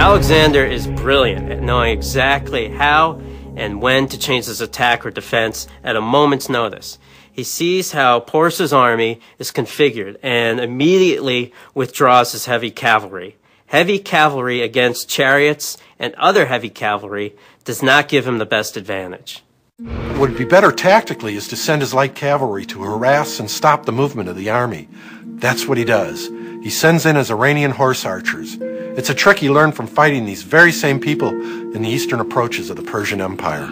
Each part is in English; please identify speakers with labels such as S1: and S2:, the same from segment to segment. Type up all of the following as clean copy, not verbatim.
S1: Alexander is brilliant at knowing exactly how and when to change his attack or defense at a moment's notice. He sees how Porus's army is configured and immediately withdraws his heavy cavalry. Heavy cavalry against chariots and other heavy cavalry does not give him the best advantage.
S2: What would be better tactically is to send his light cavalry to harass and stop the movement of the army. That's what he does. He sends in his Iranian horse archers. It's a trick he learned from fighting these very same people in the eastern approaches of the Persian Empire.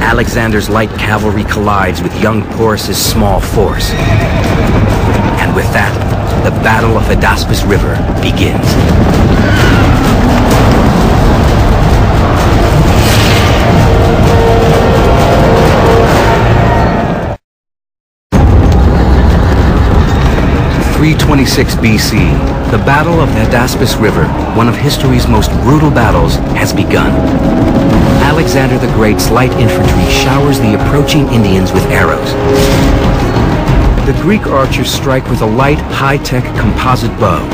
S3: Alexander's light cavalry collides with young Porus's small force. And with that, the Battle of Hydaspes River begins. 326 BC, the Battle of the Hydaspes River, one of history's most brutal battles, has begun. Alexander the Great's light infantry showers the approaching Indians with arrows. The Greek archers strike with a light, high-tech composite bow.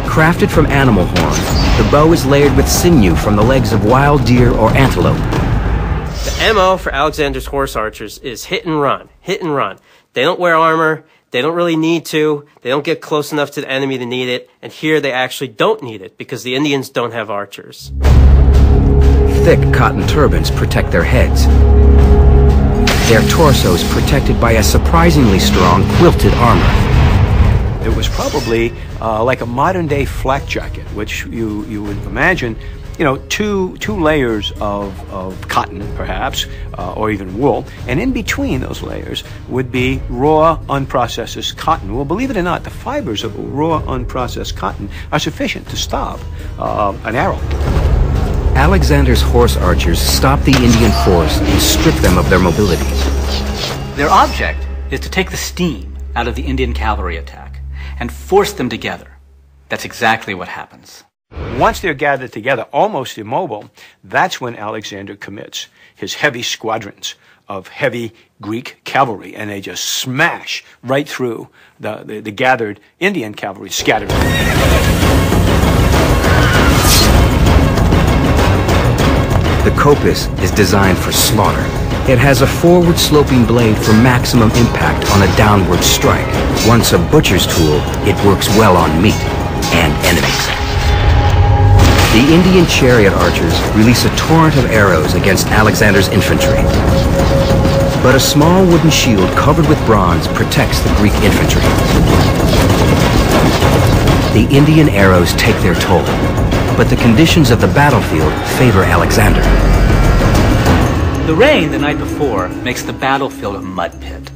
S3: Crafted from animal horn, the bow is layered with sinew from the legs of wild deer or antelope.
S1: The MO for Alexander's horse archers is hit and run, hit and run. They don't wear armor. They don't really need to. They don't get close enough to the enemy to need it. And here they actually don't need it because the Indians don't have archers.
S3: Thick cotton turbans protect their heads. Their torsos protected by a surprisingly strong quilted armor.
S4: It was probably like a modern-day flak jacket, which you would imagine, you know, two layers of cotton, perhaps, or even wool, and in between those layers would be raw, unprocessed cotton. Well, believe it or not, the fibers of raw, unprocessed cotton are sufficient to stop an arrow.
S3: Alexander's horse archers stop the Indian force and strip them of their mobility.
S5: Their object is to take the steam out of the Indian cavalry attack and force them together. That's exactly what happens.
S4: Once they're gathered together, almost immobile, that's when Alexander commits his heavy squadrons of heavy Greek cavalry, and they just smash right through the gathered Indian cavalry scattered.
S3: The coppice is designed for slaughter. It has a forward-sloping blade for maximum impact on a downward strike. Once a butcher's tool, it works well on meat and enemies. The Indian chariot archers release a torrent of arrows against Alexander's infantry. But a small wooden shield covered with bronze protects the Greek infantry. The Indian arrows take their toll, but the conditions of the battlefield favor Alexander.
S5: The rain the night before makes the battlefield a mud pit.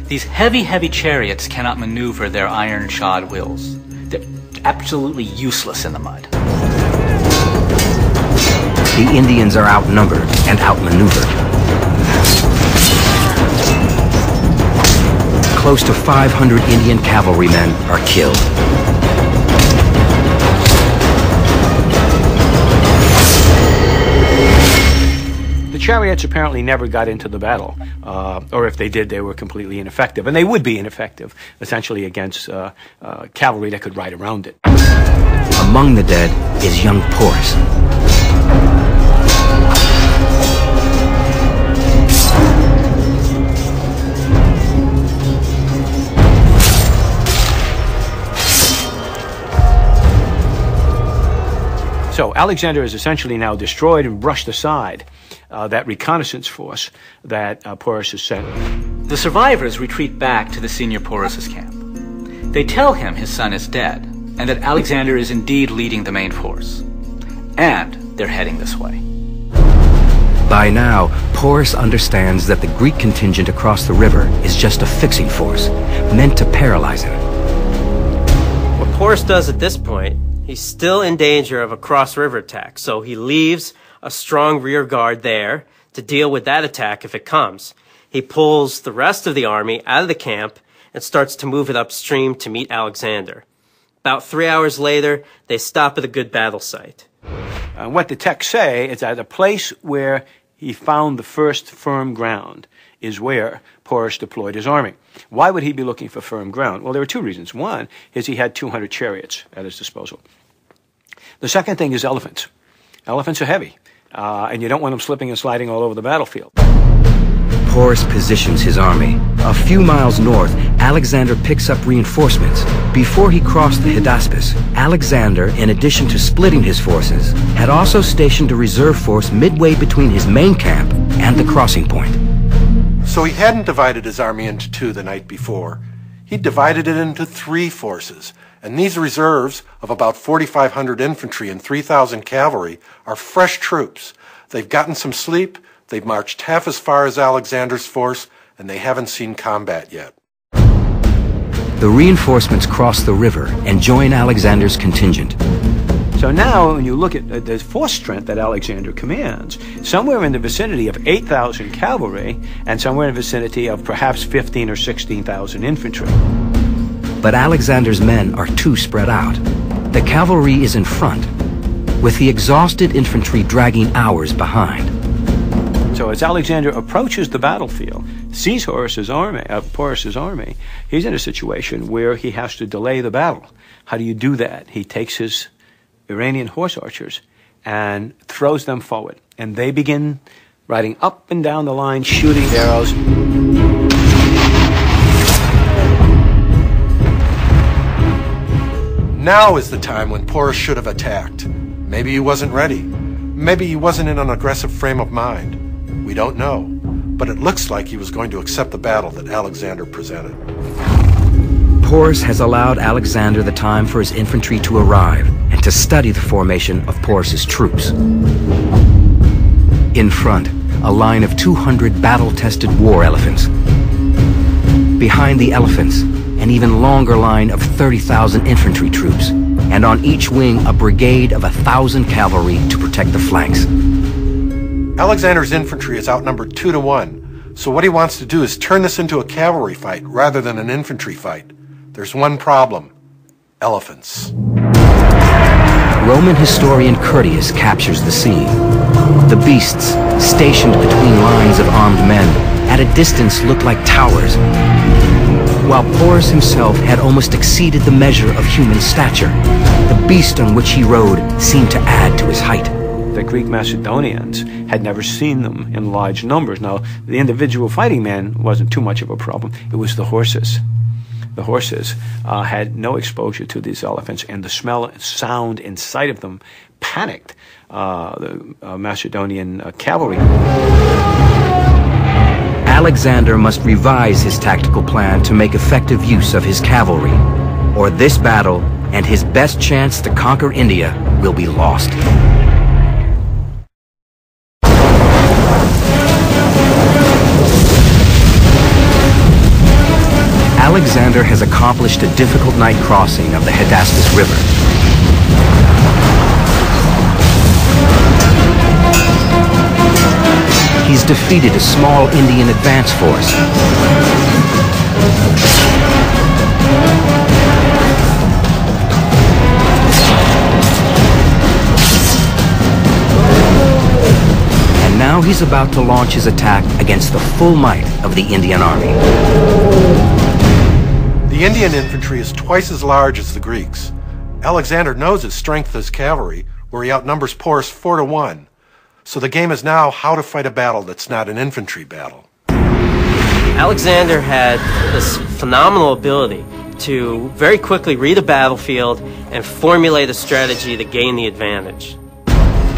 S5: These heavy chariots cannot maneuver their iron-shod wheels. They're absolutely useless in the mud.
S3: The Indians are outnumbered and outmaneuvered. Close to 500 Indian cavalrymen are killed.
S4: The chariots apparently never got into the battle, or if they did, they were completely ineffective. And they would be ineffective, essentially, against cavalry that could ride around it.
S3: Among the dead is young Porus.
S4: So Alexander is essentially now destroyed and brushed aside that reconnaissance force that Porus has sent.
S5: The survivors retreat back to the senior Porus's camp. They tell him his son is dead and that Alexander is indeed leading the main force. And they're heading this way.
S3: By now, Porus understands that the Greek contingent across the river is just a fixing force, meant to paralyze him.
S1: What Porus does at this point, he's still in danger of a cross-river attack, so he leaves a strong rear guard there to deal with that attack if it comes. He pulls the rest of the army out of the camp and starts to move it upstream to meet Alexander. About 3 hours later, they stop at a good battle site.
S4: What the texts say is that the place where he found the first firm ground is where Porus deployed his army. Why would he be looking for firm ground? Well, there are two reasons. One is he had 200 chariots at his disposal. The second thing is elephants. Elephants are heavy, and you don't want them slipping and sliding all over the battlefield.
S3: Porus positions his army. A few miles north, Alexander picks up reinforcements. Before he crossed the Hydaspes, Alexander, in addition to splitting his forces, had also stationed a reserve force midway between his main camp and the crossing point.
S2: So he hadn't divided his army into two the night before. He divided it into three forces, and these reserves of about 4,500 infantry and 3,000 cavalry are fresh troops. They've gotten some sleep, they've marched half as far as Alexander's force, and they haven't seen combat yet.
S3: The reinforcements cross the river and join Alexander's contingent.
S4: So now, when you look at the force strength that Alexander commands, somewhere in the vicinity of 8,000 cavalry and somewhere in the vicinity of perhaps 15 or 16,000 infantry.
S3: But Alexander's men are too spread out. The cavalry is in front, with the exhausted infantry dragging hours behind.
S4: So as Alexander approaches the battlefield, sees Porus's army, he's in a situation where he has to delay the battle. How do you do that? He takes his Iranian horse archers and throws them forward, and they begin riding up and down the line, shooting arrows.
S2: Now is the time when Porus should have attacked. Maybe he wasn't ready. Maybe he wasn't in an aggressive frame of mind. We don't know, but it looks like he was going to accept the battle that Alexander presented.
S3: Porus has allowed Alexander the time for his infantry to arrive and to study the formation of Porus's troops. In front, a line of 200 battle-tested war elephants. Behind the elephants, an even longer line of 30,000 infantry troops, and on each wing a brigade of 1,000 cavalry to protect the flanks.
S2: Alexander's infantry is outnumbered 2 to 1, so what he wants to do is turn this into a cavalry fight rather than an infantry fight. There's one problem: elephants.
S3: Roman historian Curtius captures the scene. The beasts, stationed between lines of armed men, at a distance look like towers, while Porus himself had almost exceeded the measure of human stature. The beast on which he rode seemed to add to his height.
S4: The Greek Macedonians had never seen them in large numbers. Now, the individual fighting man wasn't too much of a problem. It was the horses. The horses had no exposure to these elephants, and the smell and sound and sight of them panicked the Macedonian cavalry.
S3: Alexander must revise his tactical plan to make effective use of his cavalry, or this battle and his best chance to conquer India will be lost. Alexander has accomplished a difficult night crossing of the Hydaspes River. He's defeated a small Indian advance force. And now he's about to launch his attack against the full might of the Indian army.
S2: The Indian infantry is twice as large as the Greeks. Alexander knows his strength as cavalry, where he outnumbers Porus 4 to 1. So the game is now how to fight a battle that's not an infantry battle.
S1: Alexander had this phenomenal ability to very quickly read a battlefield and formulate a strategy to gain the advantage.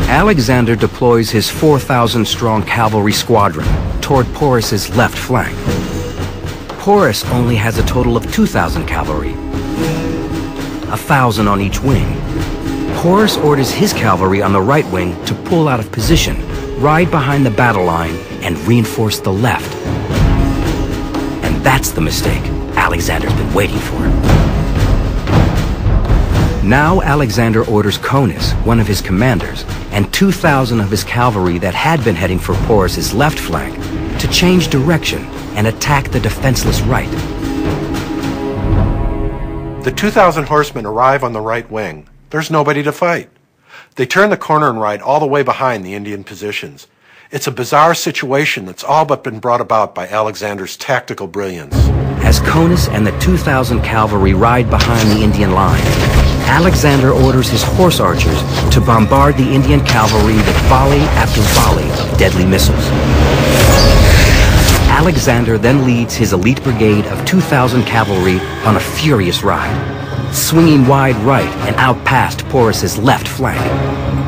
S3: Alexander deploys his 4,000-strong cavalry squadron toward Porus's left flank. Porus only has a total of 2,000 cavalry, 1,000 on each wing. Porus orders his cavalry on the right wing to pull out of position, ride behind the battle line, and reinforce the left. And that's the mistake Alexander's been waiting for. Now Alexander orders Conus, one of his commanders, and 2,000 of his cavalry that had been heading for Porus's left flank to change direction and attack the defenseless right.
S2: The 2,000 horsemen arrive on the right wing. There's nobody to fight. They turn the corner and ride all the way behind the Indian positions. It's a bizarre situation that's all but been brought about by Alexander's tactical brilliance.
S3: As Conus and the 2,000 cavalry ride behind the Indian line, Alexander orders his horse archers to bombard the Indian cavalry with volley after volley of deadly missiles. Alexander then leads his elite brigade of 2,000 cavalry on a furious ride, swinging wide right and out past Porus's left flank.